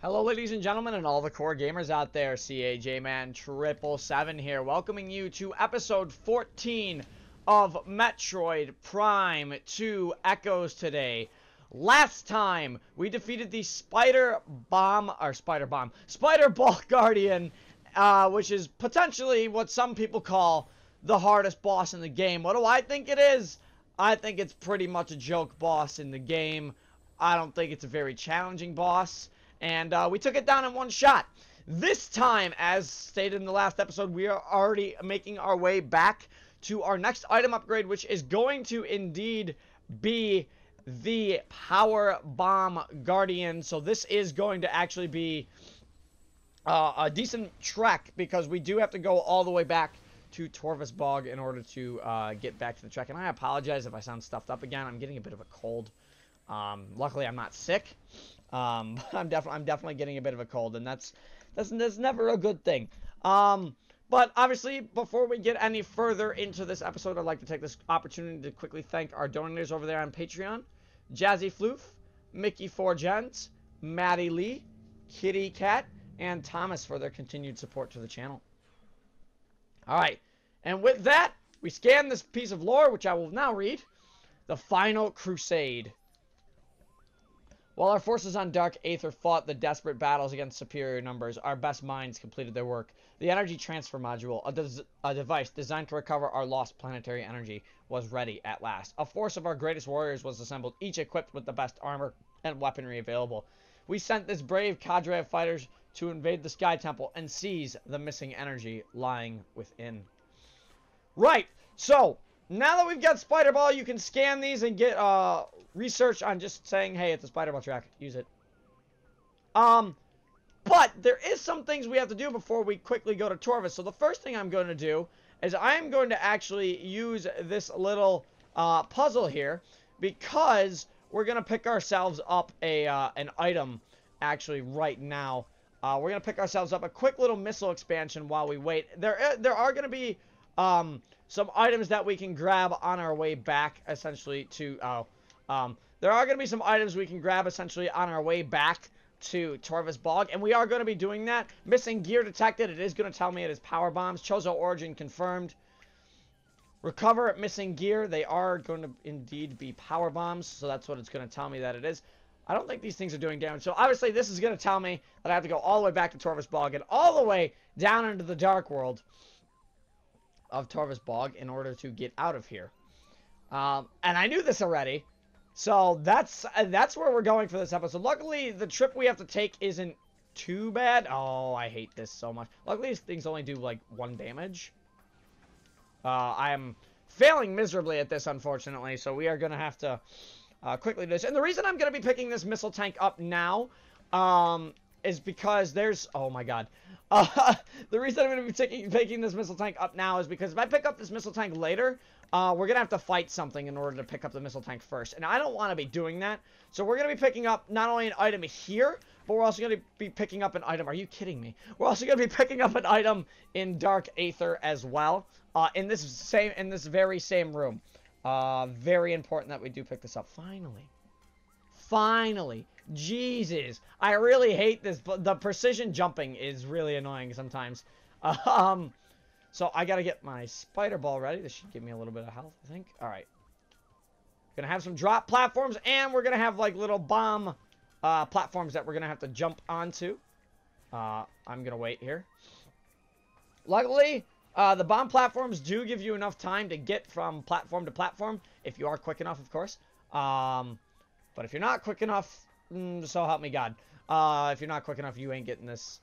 Hello, ladies and gentlemen, and all the core gamers out there. CAJ-Man777 here, welcoming you to episode 14 of Metroid Prime 2 Echoes today. Last time, we defeated the Spider Ball Guardian, which is potentially what some people call the hardest boss in the game. What do I think it is? I think it's pretty much a joke boss in the game. I don't think it's a very challenging boss. And we took it down in one shot. This time, as stated in the last episode, we are already making our way back to our next item upgrade, which is going to indeed be the Power Bomb Guardian. So this is going to actually be a decent trek, because we do have to go all the way back to Torvus Bog in order to get back to the trek. And I apologize if I sound stuffed up again. I'm getting a bit of a cold. Luckily, I'm not sick. I'm definitely getting a bit of a cold, and that's never a good thing. But obviously, before we get any further into this episode, I'd like to take this opportunity to quickly thank our donors over there on Patreon: Jazzy Floof, MickeyPhorGens, MaddiLeigh, Kitty Cat, and Thomas for their continued support to the channel. Alright, and with that, we scan this piece of lore, which I will now read. The Final Crusade. While our forces on Dark Aether fought the desperate battles against superior numbers, our best minds completed their work. The Energy Transfer Module, a device designed to recover our lost planetary energy, was ready at last. A force of our greatest warriors was assembled, each equipped with the best armor and weaponry available. We sent this brave cadre of fighters to invade the Sky Temple and seize the missing energy lying within. Right, so now that we've got Spider Ball, you can scan these and get research on just saying, hey, it's a Spider Ball track. Use it. But there is some things we have to do before we quickly go to Torvus. So the first thing I'm going to do is I'm going to actually use this little puzzle here, because we're going to pick ourselves up an item actually right now. We're going to pick ourselves up a quick little missile expansion while we wait. There are going to be some items that we can grab on our way back, essentially, to... there are going to be some items we can grab, essentially, on our way back to Torvus Bog, and we are going to be doing that. Missing gear detected. It is going to tell me it is power bombs. Chozo origin confirmed. Recover missing gear. They are going to indeed be power bombs, so that's what it's going to tell me that it is. I don't think these things are doing damage, so obviously this is going to tell me that I have to go all the way back to Torvus Bog and all the way down into the dark world of Torvus Bog in order to get out of here. And I knew this already. So that's where we're going for this episode. Luckily, the trip we have to take isn't too bad. Oh, I hate this so much. Luckily, these things only do, like, 1 damage. I am failing miserably at this, unfortunately. So we are going to have to quickly do this. And the reason I'm going to be picking this missile tank up now is because there's... Oh, my God. The reason I'm going to be picking this missile tank up now is because if I pick up this missile tank later... we're going to have to fight something in order to pick up the missile tank first. And I don't want to be doing that. So we're going to be picking up not only an item here, but we're also going to be picking up an item. Are you kidding me? We're also going to be picking up an item in Dark Aether as well. In this very same room. Very important that we do pick this up. Finally. Finally. Jesus. I really hate this. But the precision jumping is really annoying sometimes. So I gotta get my Spider Ball ready. This should give me a little bit of health, I think. Alright. Gonna have some drop platforms, and we're gonna have, like, little bomb platforms that we're gonna have to jump onto. I'm gonna wait here. Luckily, the bomb platforms do give you enough time to get from platform to platform, if you are quick enough, of course. But if you're not quick enough, so help me God. If you're not quick enough, you ain't getting this.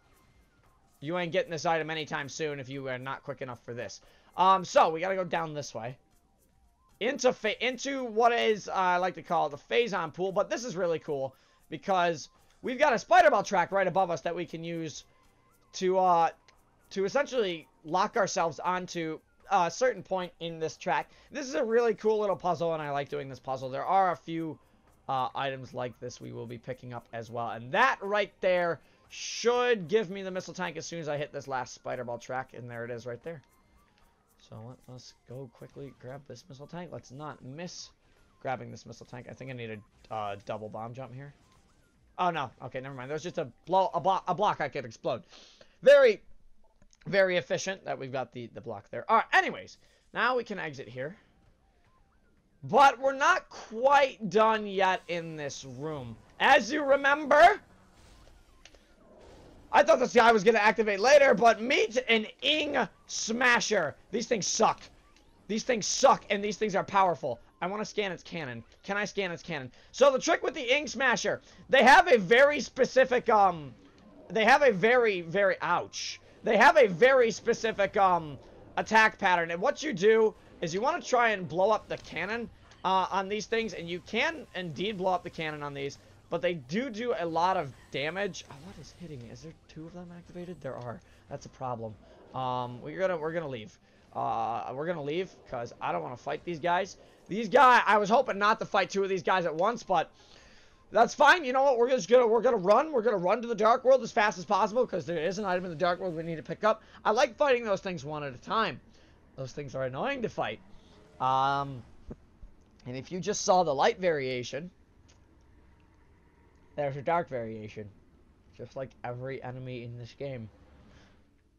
You ain't getting this item anytime soon if you are not quick enough for this. So we gotta go down this way. Into what is, I like to call it the Phazon pool. But this is really cool because we've got a Spider Ball track right above us that we can use to essentially lock ourselves onto a certain point in this track. This is a really cool little puzzle, and I like doing this puzzle. There are a few items like this we will be picking up as well. And that right there should give me the missile tank as soon as I hit this last Spider Ball track. And there it is right there. So let's go quickly grab this missile tank. Let's not miss grabbing this missile tank. I think I need a double bomb jump here. Oh, no. Okay, never mind. There's just a block I could explode. Very, very efficient that we've got the block there. All right, anyways. Now we can exit here. But we're not quite done yet in this room. As you remember, I thought this guy was going to activate later, but meet an Ing Smasher. These things suck. These things suck, and these things are powerful. I want to scan its cannon. Can I scan its cannon? So the trick with the Ing Smasher, they have a very specific, they have a very, ouch. They have a very specific, attack pattern. And what you do is you want to try and blow up the cannon on these things, and you can indeed blow up the cannon on these, but they do a lot of damage. Oh, what is hitting me? Is there 2 of them activated? There are. That's a problem. We're gonna leave. We're gonna leave because I don't want to fight these guys. I was hoping not to fight 2 of these guys at once, but that's fine. You know what? We're gonna run. We're gonna run to the Dark World as fast as possible because there is an item in the Dark World we need to pick up. I like fighting those things one at a time. Those things are annoying to fight. And if you just saw the light variation, there's a dark variation. Just like every enemy in this game.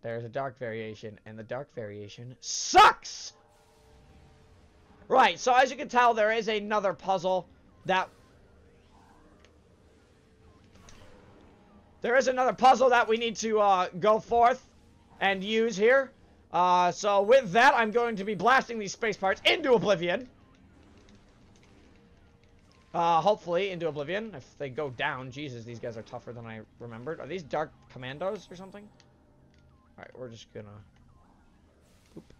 There's a dark variation, and the dark variation sucks! Right, so as you can tell, there is another puzzle that... There is another puzzle that we need to go forth and use here. So with that, I'm going to be blasting these space parts into oblivion. Hopefully into oblivion. If they go down, Jesus, these guys are tougher than I remembered. Are these dark commandos or something? Alright, we're just gonna... Oop.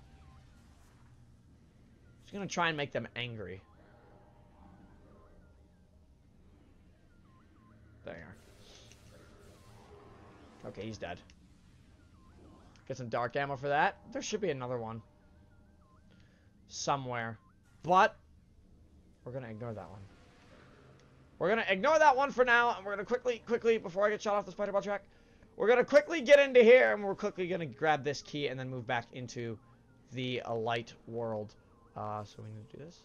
Just gonna try and make them angry. There you are. Okay, he's dead. Get some dark ammo for that. There should be another one. Somewhere. But, we're gonna ignore that one. We're gonna ignore that one for now, and we're gonna quickly, before I get shot off the spider ball track, we're gonna quickly get into here, and we're quickly gonna grab this key and then move back into the light world. So we need to do this.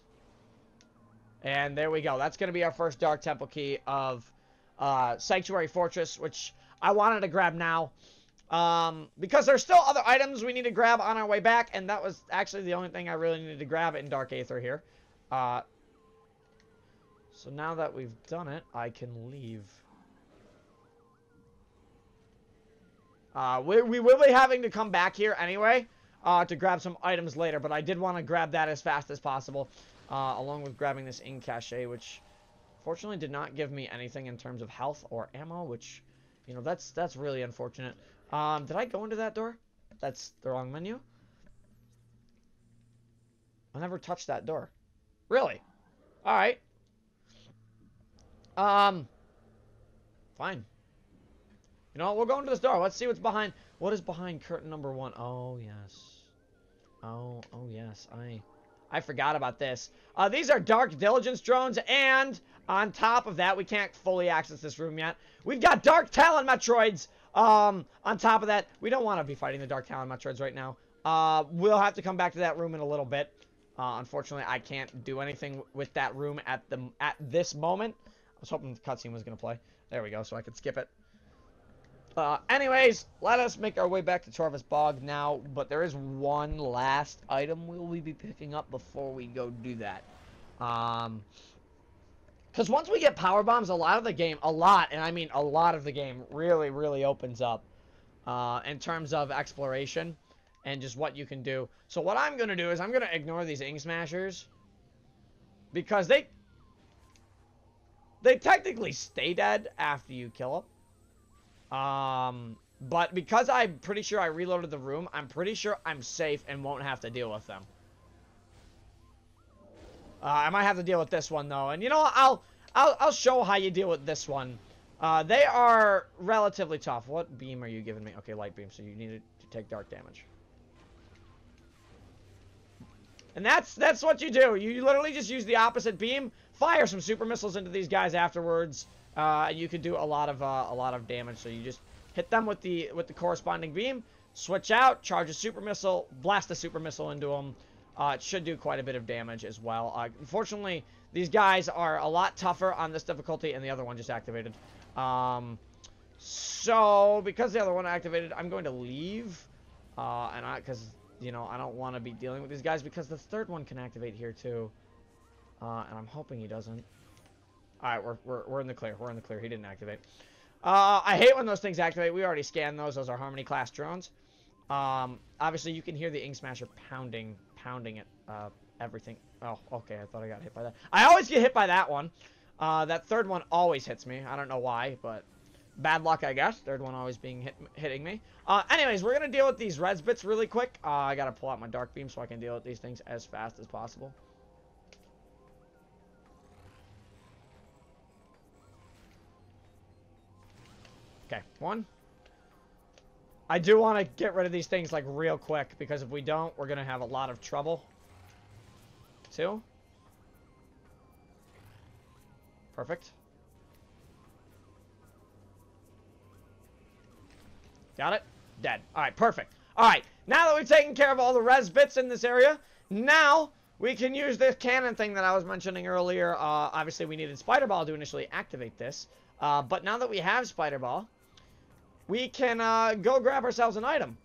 And there we go. That's gonna be our first Dark Temple key of Sanctuary Fortress, which I wanted to grab now. Because there's still other items we need to grab on our way back, and that was actually the only thing I really needed to grab in Dark Aether here. So now that we've done it, I can leave. We will be having to come back here anyway to grab some items later, but I did want to grab that as fast as possible, along with grabbing this Ing Cache, which fortunately did not give me anything in terms of health or ammo, which, you know, that's really unfortunate. Did I go into that door? That's the wrong menu. I never touched that door. Really? Alright. Fine. You know what? We'll go into this door. Let's see what's behind. What is behind curtain number 1? Oh, yes. Oh, yes. I forgot about this. These are Dark Diligence drones, and on top of that, we can't fully access this room yet. We've got Dark Talon Metroids. On top of that, we don't want to be fighting the Dark Talon Metroids right now. We'll have to come back to that room in a little bit. Unfortunately, I can't do anything with that room at this moment. I was hoping the cutscene was going to play. There we go, so I could skip it. Anyways, let us make our way back to Torvus Bog now, but there is one last item we'll be picking up before we go do that. Because once we get power bombs, a lot, and I mean a lot of the game really opens up in terms of exploration and just what you can do. So what I'm going to do is I'm going to ignore these Ing Smashers because they technically stay dead after you kill them. But because I'm pretty sure I reloaded the room, I'm pretty sure I'm safe and won't have to deal with them. I might have to deal with this one though, and you know what? I'll show how you deal with this one. They are relatively tough. What beam are you giving me? Okay, light beam. So you need to take dark damage. And that's what you do. You literally just use the opposite beam, fire some super missiles into these guys afterwards, and you can do a lot of damage. So you just hit them with the corresponding beam, switch out, charge a super missile, blast a super missile into them. it should do quite a bit of damage as well. Unfortunately, these guys are a lot tougher on this difficulty, and the other one just activated. So, because the other one activated, I'm going to leave. Because, you know, I don't want to be dealing with these guys, because the third one can activate here, too. And I'm hoping he doesn't. Alright, we're in the clear. We're in the clear. He didn't activate. I hate when those things activate. We already scanned those. Those are Harmony class drones. Obviously, you can hear the Ink Smasher pounding it, everything. Oh, okay, I thought I got hit by that. I always get hit by that one. That third one always hits me. I don't know why, but bad luck, I guess. Third one always hitting me. Anyways, we're gonna deal with these res bits really quick. I gotta pull out my dark beam so I can deal with these things as fast as possible. Okay, one. I do want to get rid of these things, like, real quick, because if we don't, we're going to have a lot of trouble. Two. Perfect. Got it? Dead. Alright, perfect. Alright, now that we've taken care of all the res bits in this area, now we can use this cannon thing that I was mentioning earlier. Obviously, we needed Spider Ball to initially activate this. But now that we have Spider Ball, we can go grab ourselves an item.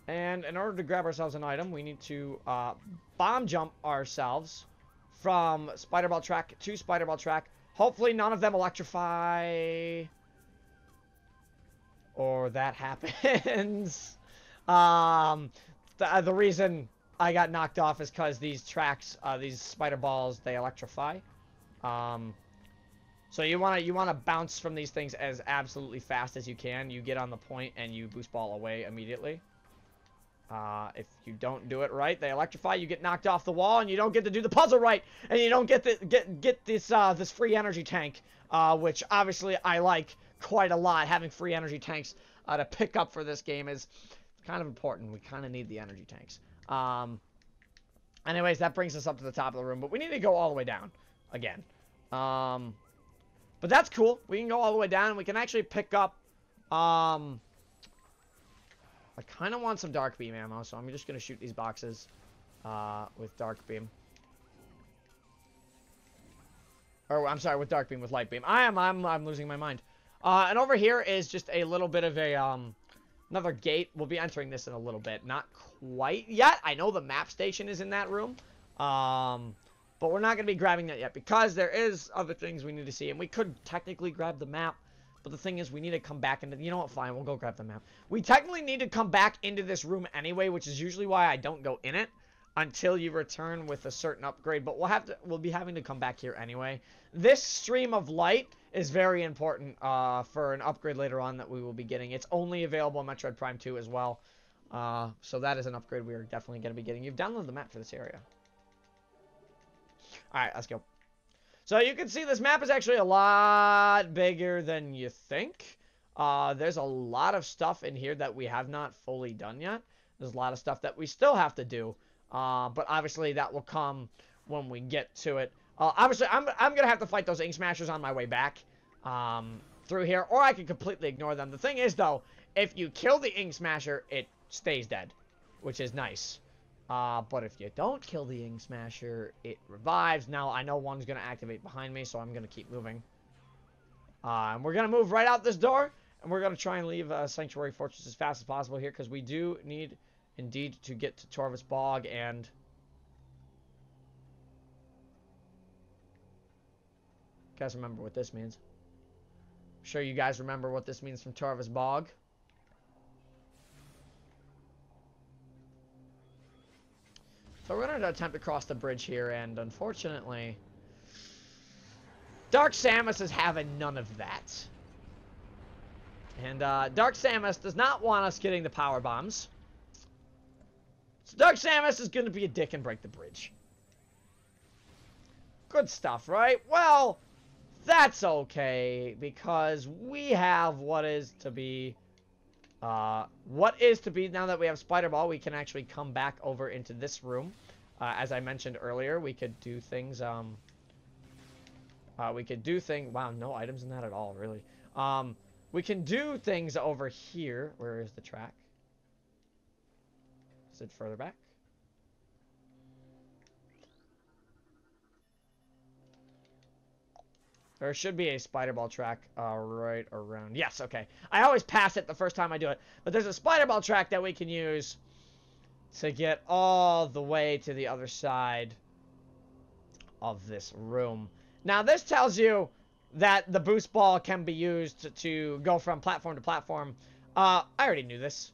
And in order to grab ourselves an item, we need to bomb jump ourselves from Spider Ball track to Spider Ball track. Hopefully none of them electrify. Or that happens. The reason I got knocked off is because these tracks, these Spider Balls, they electrify. So you wanna bounce from these things as absolutely fast as you can. You get on the point and you boost ball away immediately. If you don't do it right, they electrify. You get knocked off the wall, and you don't get to do the puzzle right, and you don't get this free energy tank, which obviously I like quite a lot. Having free energy tanks to pick up for this game is kind of important. We kind of need the energy tanks. Anyways, that brings us up to the top of the room, but we need to go all the way down again. But that's cool. We can go all the way down, and we can actually pick up, I kind of want some dark beam ammo, so I'm just going to shoot these boxes, with dark beam. Or, I'm sorry, with dark beam, with light beam. I'm losing my mind. And over here is just a little bit of a, another gate. We'll be entering this in a little bit. Not quite yet. I know the map station is in that room. But we're not going to be grabbing that yet, because there is other things we need to see. And we could technically grab the map, but the thing is, we need to come back into... You know what? Fine, we'll go grab the map. We technically need to come back into this room anyway, which is usually why I don't go in it until you return with a certain upgrade. But we'll be having to come back here anyway. This stream of light is very important for an upgrade later on that we will be getting. It's only available in Metroid Prime 2 as well. So that is an upgrade we are definitely going to be getting. You've downloaded the map for this area. Alright, let's go. So you can see this map is actually a lot bigger than you think. There's a lot of stuff in here that we have not fully done yet. There's a lot of stuff that we still have to do. But obviously that will come when we get to it. Obviously, I'm going to have to fight those Ink Smashers on my way back through here. Or I can completely ignore them. The thing is, though, if you kill the Ink Smasher, it stays dead. Which is nice. But if you don't kill the Ink Smasher, it revives. Now, I know one's going to activate behind me, so I'm going to keep moving. And we're going to move right out this door, and we're going to try and leave Sanctuary Fortress as fast as possible here, because we do need, indeed, to get to Torvus Bog, and... You guys remember what this means. I'm sure you guys remember what this means from Torvus Bog. So we're going to attempt to cross the bridge here, and unfortunately, Dark Samus is having none of that. And Dark Samus does not want us getting the power bombs. So Dark Samus is going to be a dick and break the bridge. Good stuff, right? Well, that's okay, because we have what is to be, now that we have Spider Ball, we can actually come back over into this room. As I mentioned earlier, we could do things, wow, no items in that at all, really. We can do things over here. Where is the track? Is it further back? There should be a spider ball track right around. Yes, okay. I always pass it the first time I do it. But there's a spider ball track that we can use to get all the way to the other side of this room. Now, this tells you that the boost ball can be used to go from platform to platform. I already knew this.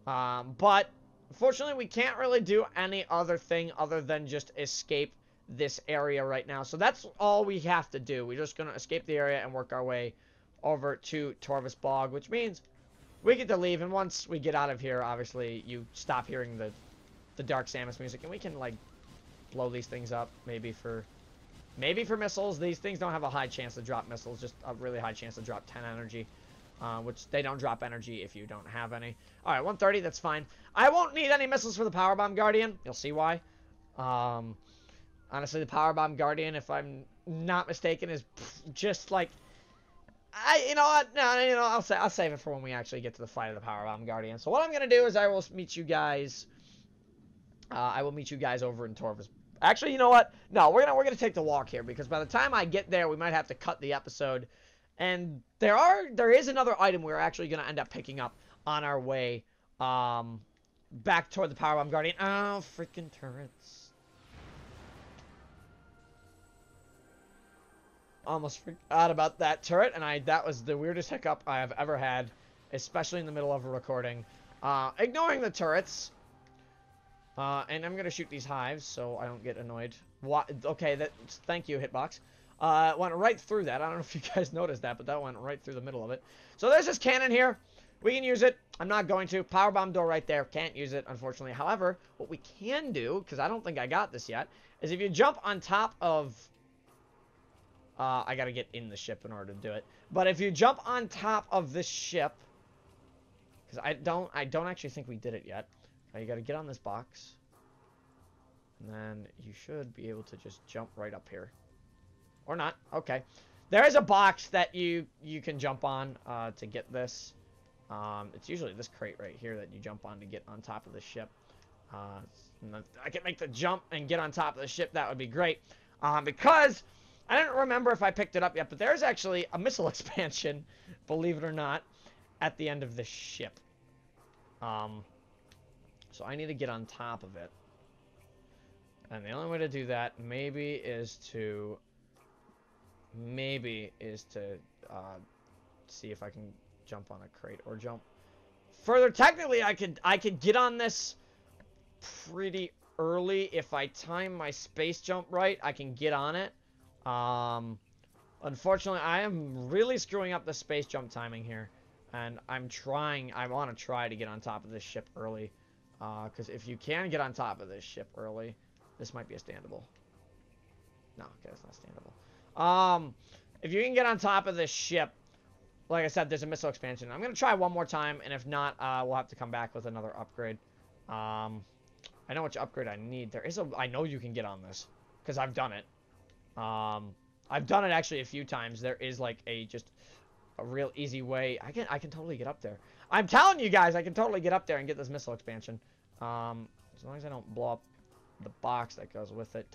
But, unfortunately, we can't really do any other thing other than just escape this area right now. So that's all we have to do. We're just going to escape the area and work our way over to Torvus Bog, which means we get to leave. And once we get out of here, obviously, you stop hearing the Dark Samus music, and we can, like, blow these things up, maybe for missiles. These things don't have a high chance to drop missiles, just a really high chance to drop 10 energy, which they don't drop energy if you don't have any. Alright, 130, that's fine. I won't need any missiles for the Power Bomb Guardian. You'll see why. Honestly, the Power Bomb Guardian, if I'm not mistaken, is just like... you know what? No, you know, I'll save it for when we actually get to the fight of the Power Bomb Guardian. So what I'm going to do is I will meet you guys... I will meet you guys over in Torvus. Actually, you know what? No, we're gonna take the walk here, because by the time I get there, we might have to cut the episode. And there is another item we're actually gonna end up picking up on our way back toward the Power Bomb Guardian. Oh, freaking turrets! Almost forgot about that turret, and that was the weirdest hiccup I have ever had, especially in the middle of a recording. Ignoring the turrets. And I'm gonna shoot these hives so I don't get annoyed. What? Okay, thank you, hitbox. Went right through that. I don't know if you guys noticed that, but that went right through the middle of it. So there's this cannon here. We can use it. I'm not going to. Power bomb door right there. Can't use it, unfortunately. However, what we can do, because I don't think I got this yet, is if you jump on top of... I gotta get in the ship in order to do it. But if you jump on top of this ship... Because I don't actually think we did it yet. You gotta get on this box. And then you should be able to just jump right up here. Or not. Okay. There is a box that you can jump on to get this. It's usually this crate right here that you jump on to get on top of the ship. I can make the jump and get on top of the ship. That would be great. Because I don't remember if I picked it up yet, but there's actually a missile expansion, believe it or not, at the end of this ship. So I need to get on top of it. And the only way to do that maybe is to see if I can jump on a crate or jump further. Technically, I could get on this pretty early if I time my space jump right. I can get on it. Unfortunately, I am really screwing up the space jump timing here, and I want to try to get on top of this ship early. Because if you can get on top of this ship early, this might be a standable. No, okay, it's not standable. If you can get on top of this ship, like I said, there's a missile expansion. I'm going to try one more time, and if not, we'll have to come back with another upgrade. I know which upgrade I need. I know you can get on this, because I've done it. I've done it actually a few times. There is like just a real easy way. I can totally get up there. I'm telling you guys, I can totally get up there and get this missile expansion. As long as I don't blow up the box that goes with it.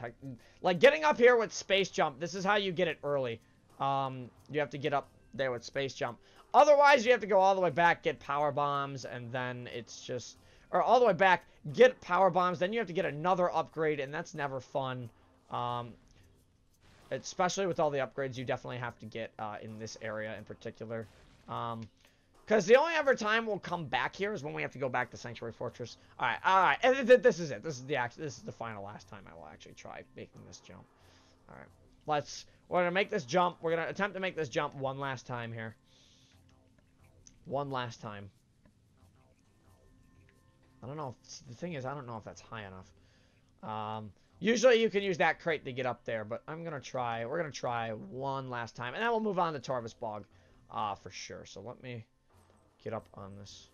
Like getting up here with space jump, this is how you get it early. You have to get up there with space jump. Otherwise, you have to go all the way back, get power bombs, and then it's just... Or all the way back, get power bombs, then you have to get another upgrade, and that's never fun. Especially with all the upgrades you definitely have to get in this area in particular. Because the only ever time we'll come back here is when we have to go back to Sanctuary Fortress. Alright. And this is it. This is the final last time I will actually try making this jump. Alright. We're going to make this jump. We're going to attempt to make this jump one last time here. One last time. I don't know. The thing is, I don't know if that's high enough. Usually you can use that crate to get up there, but I'm going to try. We're going to try one last time. And then we'll move on to Torvus Bog for sure. So let me get up on this.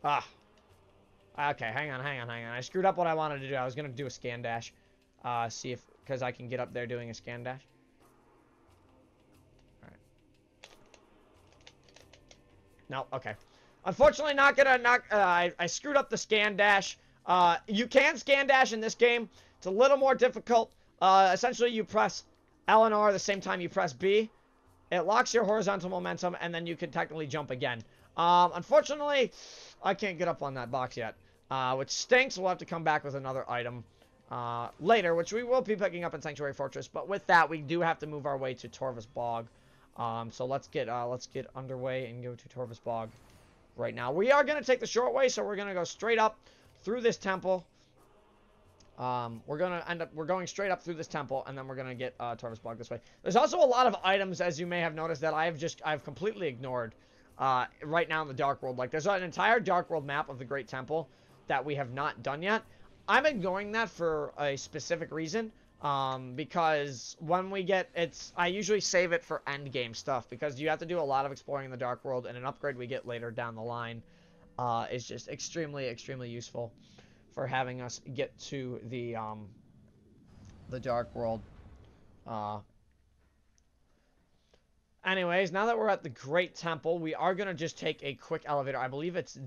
Okay, hang on. I screwed up what I wanted to do. I was going to do a scan dash. See if... Because I can get up there doing a scan dash. Alright. No, okay. Unfortunately, not gonna I screwed up the scan dash. You can scan dash in this game. It's a little more difficult. Essentially, you press L and R the same time you press B. It locks your horizontal momentum, and then you can technically jump again. Unfortunately, I can't get up on that box yet, which stinks. We'll have to come back with another item later, which we will be picking up in Sanctuary Fortress. But with that, we do have to move our way to Torvus Bog. So let's get underway and go to Torvus Bog right now. We are going to take the short way, so we're going to go straight up through this temple. We're going straight up through this temple, and then we're going to get Torvus Bog this way. There's also a lot of items, as you may have noticed, that I've completely ignored right now in the Dark World. Like, there's an entire Dark World map of the Great Temple that we have not done yet. I'm ignoring that for a specific reason, because when we get I usually save it for end game stuff, because you have to do a lot of exploring in the Dark World, and an upgrade we get later down the line is just extremely, extremely useful for having us get to the Dark World. Anyways, now that we're at the Great Temple, we are going to just take a quick elevator. I believe it's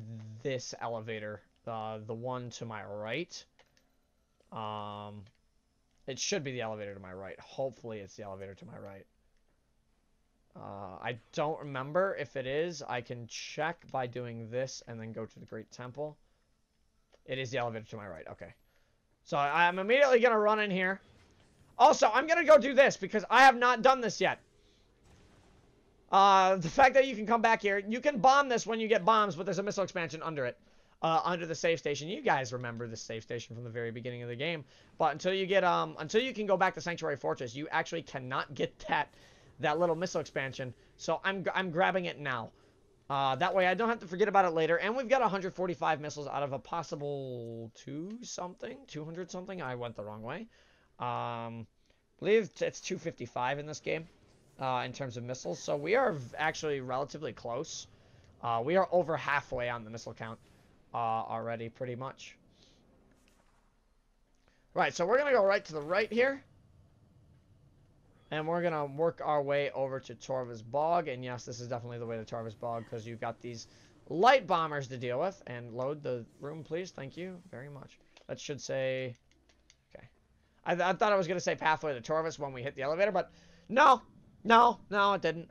this elevator, the one to my right. It should be the elevator to my right. Hopefully it's the elevator to my right. I don't remember if it is. I can check by doing this and then go to the Great Temple. It is the elevator to my right. Okay. So I'm immediately going to run in here. Also, I'm going to go do this because I have not done this yet. The fact that you can come back here. You can bomb this when you get bombs, but there's a missile expansion under it. Under the save station. You guys remember the save station from the very beginning of the game. But until you get, until you can go back to Sanctuary Fortress, you actually cannot get that little missile expansion. So I'm grabbing it now. That way I don't have to forget about it later. And we've got 145 missiles out of a possible 200 something. I went the wrong way. I believe it's 255 in this game, in terms of missiles. So we are actually relatively close. We are over halfway on the missile count, already, pretty much. Right, so we're going to go right to the right here. And we're going to work our way over to Torvus Bog. And yes, this is definitely the way to Torvus Bog, because you've got these light bombers to deal with. And load the room, please. Thank you very much. That should say... Okay. I thought I was going to say pathway to Torvus when we hit the elevator, but no. No, it didn't.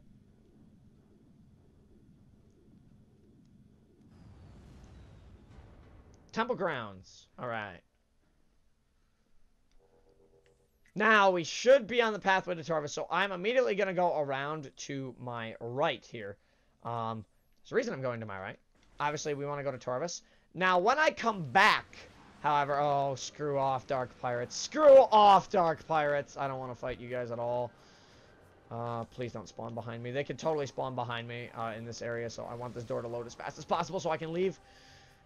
Temple grounds. All right. Now, we should be on the pathway to Torvus, so I'm immediately going to go around to my right here. There's a reason I'm going to my right. Obviously, we want to go to Torvus. Now, when I come back, however... Oh, screw off, Dark Pirates. Screw off, Dark Pirates. I don't want to fight you guys at all. Please don't spawn behind me. They could totally spawn behind me in this area, so I want this door to load as fast as possible so I can leave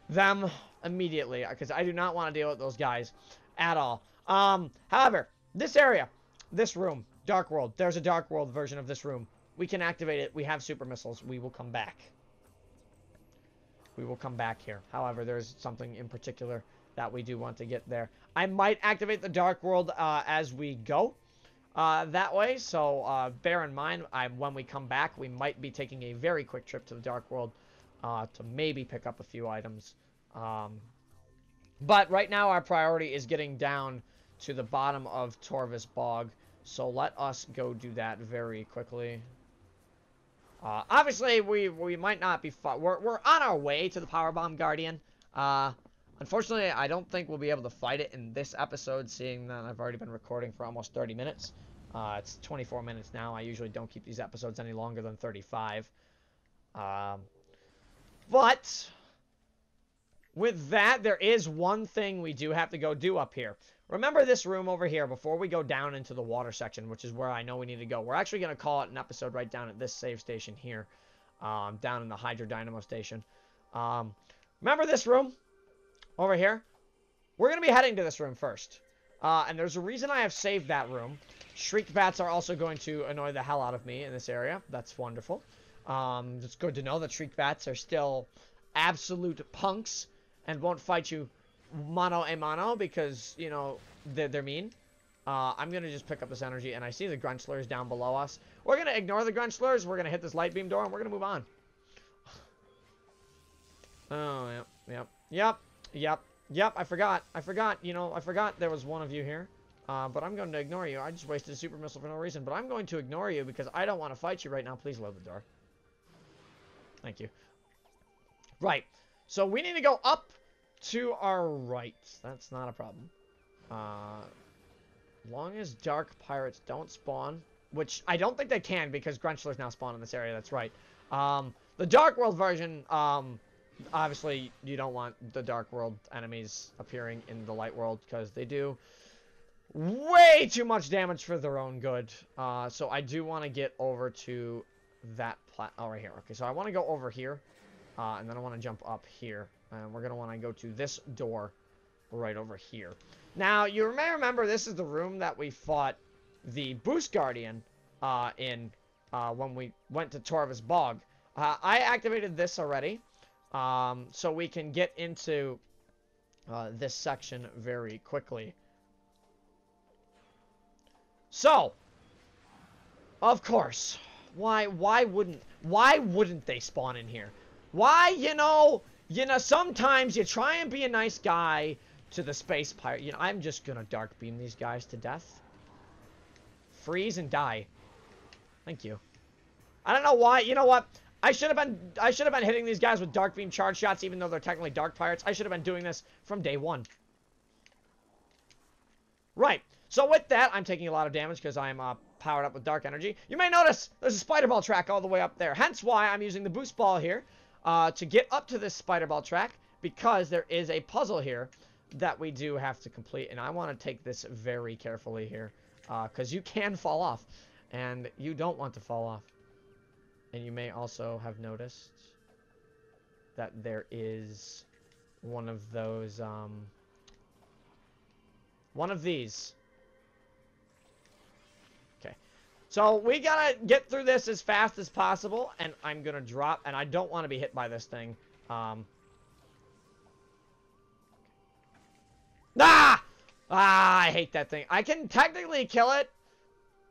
them immediately, because I do not want to deal with those guys at all. However... This area, this room, Dark World. There's a Dark World version of this room. We can activate it. We have super missiles. We will come back. We will come back here. However, there's something in particular that we do want to get there. I might activate the Dark World as we go that way. So bear in mind, when we come back, we might be taking a very quick trip to the Dark World to maybe pick up a few items. But right now, our priority is getting down to the bottom of Torvus Bog, so let us go do that very quickly. Obviously, we might not be we're on our way to the Powerbomb Guardian. Unfortunately, I don't think we'll be able to fight it in this episode, seeing that I've already been recording for almost 30 minutes. It's 24 minutes now. I usually don't keep these episodes any longer than 35. But with that, there is one thing we do have to go do up here. Remember this room over here before we go down into the water section, which is where I know we need to go. We're actually going to call it an episode right down at this save station here, down in the Hydro Dynamo station. Remember this room over here? We're going to be heading to this room first. And there's a reason I have saved that room. Shriek bats are also going to annoy the hell out of me in this area. That's wonderful. It's good to know that shriek bats are still absolute punks and won't fight you mano a mano because, you know, they're mean. I'm going to just pick up this energy, and I see the Grunchlers down below us. We're going to ignore the Grunchlers. We're going to hit this light beam door, and we're going to move on. Oh, yep. I forgot. You know, I forgot there was one of you here. But I'm going to ignore you. I just wasted a super missile for no reason. But I'm going to ignore you because I don't want to fight you right now. Please load the door. Thank you. Right. So we need to go up to our right. That's not a problem. Long as dark pirates don't spawn, which I don't think they can because Grunchlers now spawn in this area. That's right. The Dark World version, obviously you don't want the Dark World enemies appearing in the Light World because they do way too much damage for their own good. So I do want to get over to that right here. Okay, so I want to go over here, and then I want to jump up here, and we're gonna want to go to this door right over here. Now you may remember this is the room that we fought the Boost Guardian in when we went to Torvus Bog. I activated this already, so we can get into this section very quickly. So, of course, why wouldn't they spawn in here? Why, you know, sometimes you try and be a nice guy to the space pirate. You know, I'm just gonna dark beam these guys to death. Freeze and die. Thank you. I don't know why. You know what? I should have been hitting these guys with dark beam charge shots, even though they're technically dark pirates. I should have been doing this from day one. Right. So with that, I'm taking a lot of damage because I'm powered up with dark energy. You may notice there's a spider ball track all the way up there. Hence why I'm using the boost ball here to get up to this spider ball track, because there is a puzzle here that we do have to complete. And I want to take this very carefully here because you can fall off. And you don't want to fall off. And you may also have noticed that there is one of those, one of these. Okay. So we gotta get through this as fast as possible, and I'm gonna drop, and I don't want to be hit by this thing. I hate that thing. I can technically kill it.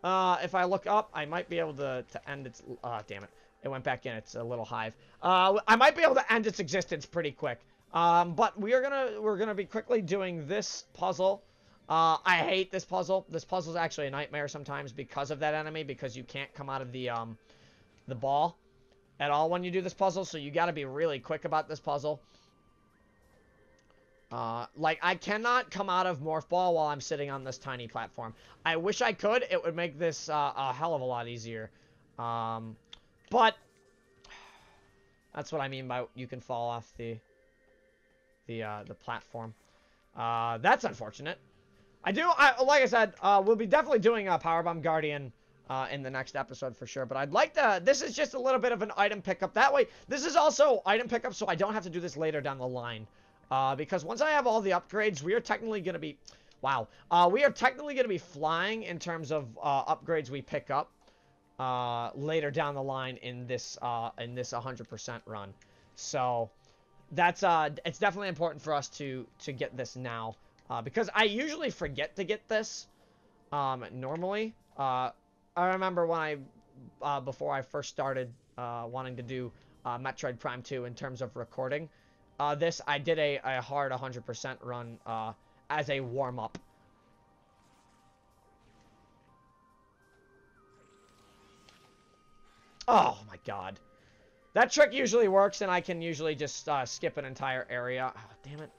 If I look up, I might be able to end its... damn it. It went back in. It's a little hive. I might be able to end its existence pretty quick. But we're gonna be quickly doing this puzzle. I hate this puzzle. This puzzle is actually a nightmare sometimes because of that enemy, because you can't come out of the ball at all when you do this puzzle, so you gotta be really quick about this puzzle. Like, I cannot come out of Morph Ball while I'm sitting on this tiny platform. I wish I could. It would make this a hell of a lot easier. But that's what I mean by you can fall off the platform. That's unfortunate. Like I said, we'll be definitely doing Powerbomb Guardian in the next episode for sure. But I'd like to... This is just a little bit of an item pickup. That way, this is also item pickup, so I don't have to do this later down the line. Because once I have all the upgrades, we are technically going to be... Wow. We are technically going to be flying in terms of upgrades we pick up later down the line in this 100% run. So that's it's definitely important for us to get this now. Because I usually forget to get this normally. I remember when before I first started wanting to do Metroid Prime 2 in terms of recording this, I did a hard 100% run as a warm-up. Oh my god. That trick usually works, and I can usually just skip an entire area. Oh, damn it.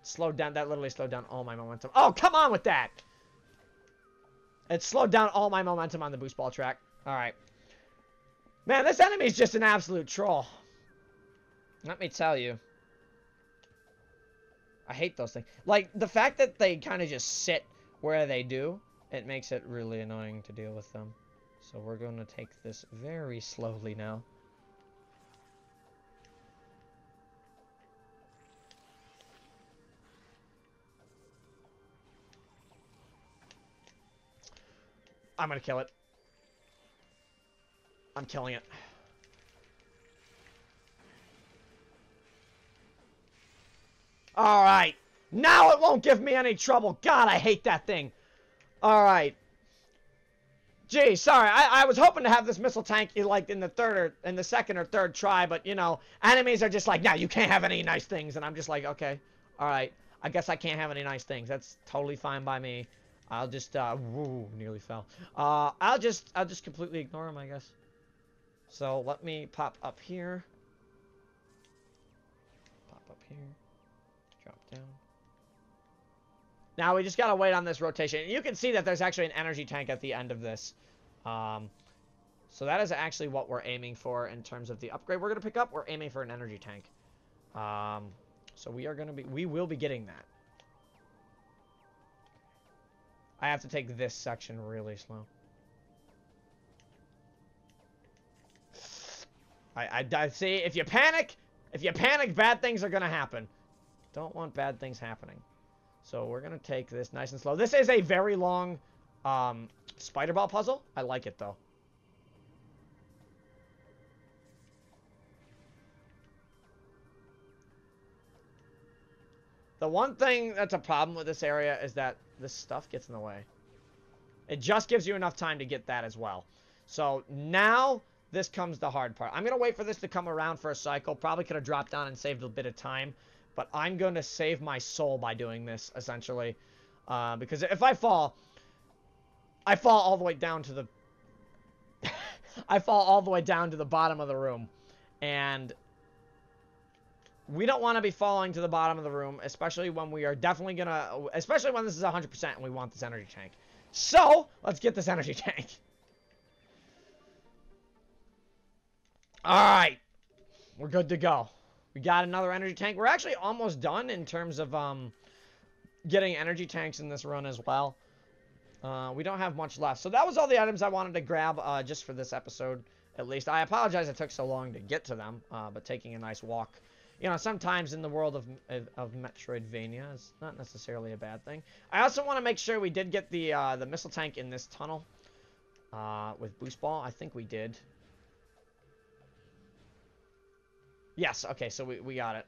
Slowed down. That literally slowed down all my momentum. Oh, come on with that! It slowed down all my momentum on the boost ball track. Alright. Man, this enemy is just an absolute troll. Let me tell you. I hate those things. Like, the fact that they kind of just sit where they do, it makes it really annoying to deal with them. So we're going to take this very slowly now. I'm going to kill it. I'm killing it. Alright. Now it won't give me any trouble. God, I hate that thing. Alright. Gee, sorry. I was hoping to have this missile tank like in the second or third try, but you know, enemies are just like, nah, you can't have any nice things, and I'm just like, okay, all right. I guess I can't have any nice things. That's totally fine by me. I'll just woo, nearly fell. I'll just completely ignore him, I guess. So let me pop up here. Pop up here. Drop down. Now we just gotta wait on this rotation. You can see that there's actually an energy tank at the end of this. So that is actually what we're aiming for in terms of the upgrade we're gonna pick up. We're aiming for an energy tank. So we will be getting that. I have to take this section really slow. I see, if you panic, bad things are gonna happen. Don't want bad things happening. So we're gonna take this nice and slow. This is a very long spider ball puzzle. I like it though. The one thing that's a problem with this area is that this stuff gets in the way. It just gives you enough time to get that as well. So now this comes the hard part. I'm going to wait for this to come around for a cycle. Probably could have dropped down and saved a bit of time. But I'm going to save my soul by doing this, essentially. Because if I fall all the way down to the... I fall all the way down to the bottom of the room. And we don't want to be falling to the bottom of the room, especially when we are definitely going to... Especially when this is 100% and we want this energy tank. So, let's get this energy tank. Alright. We're good to go. We got another energy tank. We're actually almost done in terms of getting energy tanks in this run as well. We don't have much left. So that was all the items I wanted to grab just for this episode, at least. I apologize it took so long to get to them, but taking a nice walk. You know, sometimes in the world of Metroidvania is not necessarily a bad thing. I also want to make sure we did get the missile tank in this tunnel with boost ball. I think we did. Yes, okay, so we got it.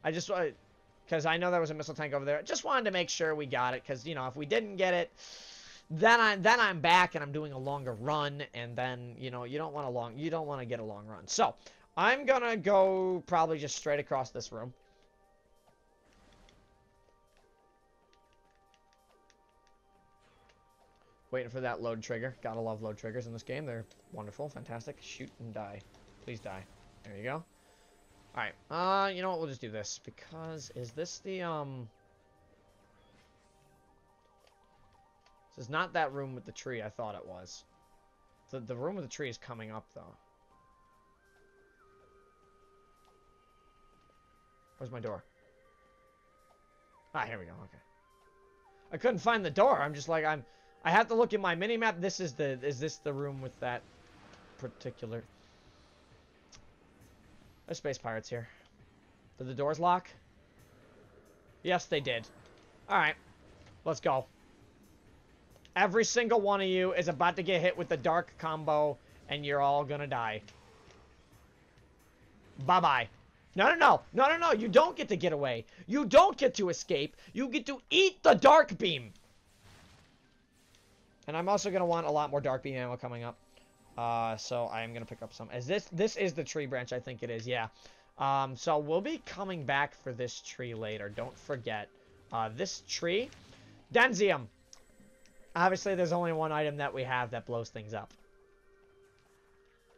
I just wanted, because I know there was a missile tank over there. Just wanted to make sure we got it, because, you know, if we didn't get it, then I'm back and I'm doing a longer run, and then, you know, you don't want to get a long run. So, I'm gonna go probably just straight across this room. Waiting for that load trigger. Gotta love load triggers in this game. They're wonderful, fantastic. Shoot and die. Please die. There you go. Alright, you know what, we'll just do this, because, is this the, This is not that room with the tree I thought it was. The room with the tree is coming up, though. Where's my door? Ah, here we go, okay. I couldn't find the door, I'm just like, I have to look at my mini-map. Is this the room with that particular... There's space pirates here. Did the doors lock? Yes, they did. Alright. Let's go. Every single one of you is about to get hit with the dark combo, and you're all gonna die. Bye-bye. No. You don't get to get away. You don't get to escape. You get to eat the dark beam. And I'm also gonna want a lot more dark beam ammo coming up. So I am going to pick up some. This is the tree branch, I think it is, yeah. So we'll be coming back for this tree later. Don't forget. This tree, Denzium. Obviously, there's only one item that we have that blows things up.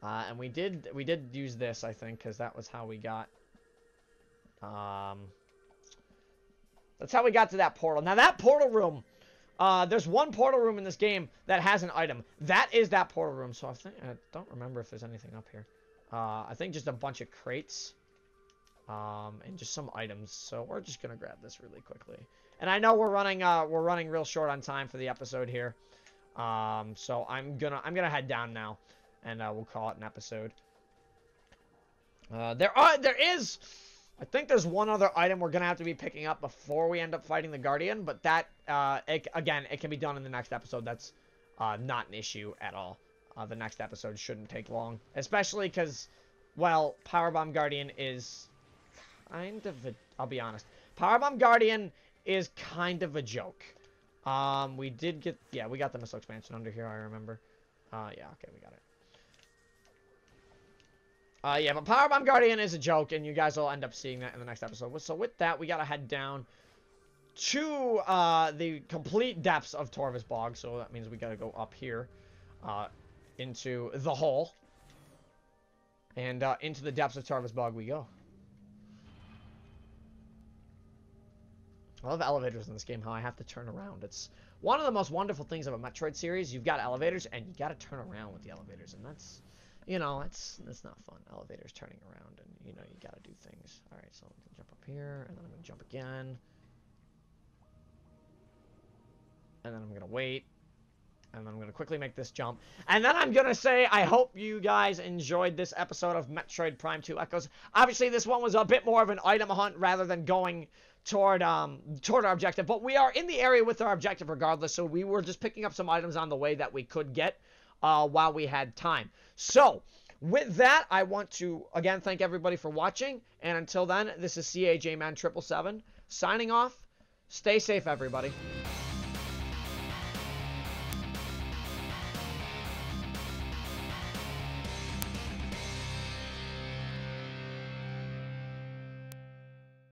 And we did use this, I think, because that was how we got... that's how we got to that portal. Now, that portal room... there's one portal room in this game that has an item. That is that portal room. So I don't remember if there's anything up here. I think just a bunch of crates. And just some items. So we're just gonna grab this really quickly. And I know we're running real short on time for the episode here. So I'm gonna head down now, and we'll call it an episode. There is. I think there's one other item we're going to have to be picking up before we end up fighting the Guardian, but that, again, it can be done in the next episode. That's not an issue at all. The next episode shouldn't take long, especially because, well, Powerbomb Guardian is kind of a, I'll be honest, Powerbomb Guardian is kind of a joke. We did get, yeah, we got the missile expansion under here, I remember. Yeah, okay, we got it. Yeah, but Power Bomb Guardian is a joke, and you guys will end up seeing that in the next episode. So with that, we gotta head down to the complete depths of Torvus Bog. So that means we gotta go up here into the hole. And into the depths of Torvus Bog we go. I love elevators in this game, how I have to turn around. It's one of the most wonderful things of a Metroid series. You've got elevators, and you gotta turn around with the elevators, and that's... You know, it's not fun. Elevators turning around, and, you know, you gotta do things. Alright, so I'm gonna jump up here, and then I'm gonna jump again. And then I'm gonna wait. And then I'm gonna quickly make this jump. And then I'm gonna say, I hope you guys enjoyed this episode of Metroid Prime 2 Echoes. Obviously, this one was a bit more of an item hunt rather than going toward our objective. But we are in the area with our objective regardless, so we were just picking up some items on the way that we could get while we had time. So, with that, I want to, again, thank everybody for watching. And until then, this is CAJman777 signing off. Stay safe, everybody.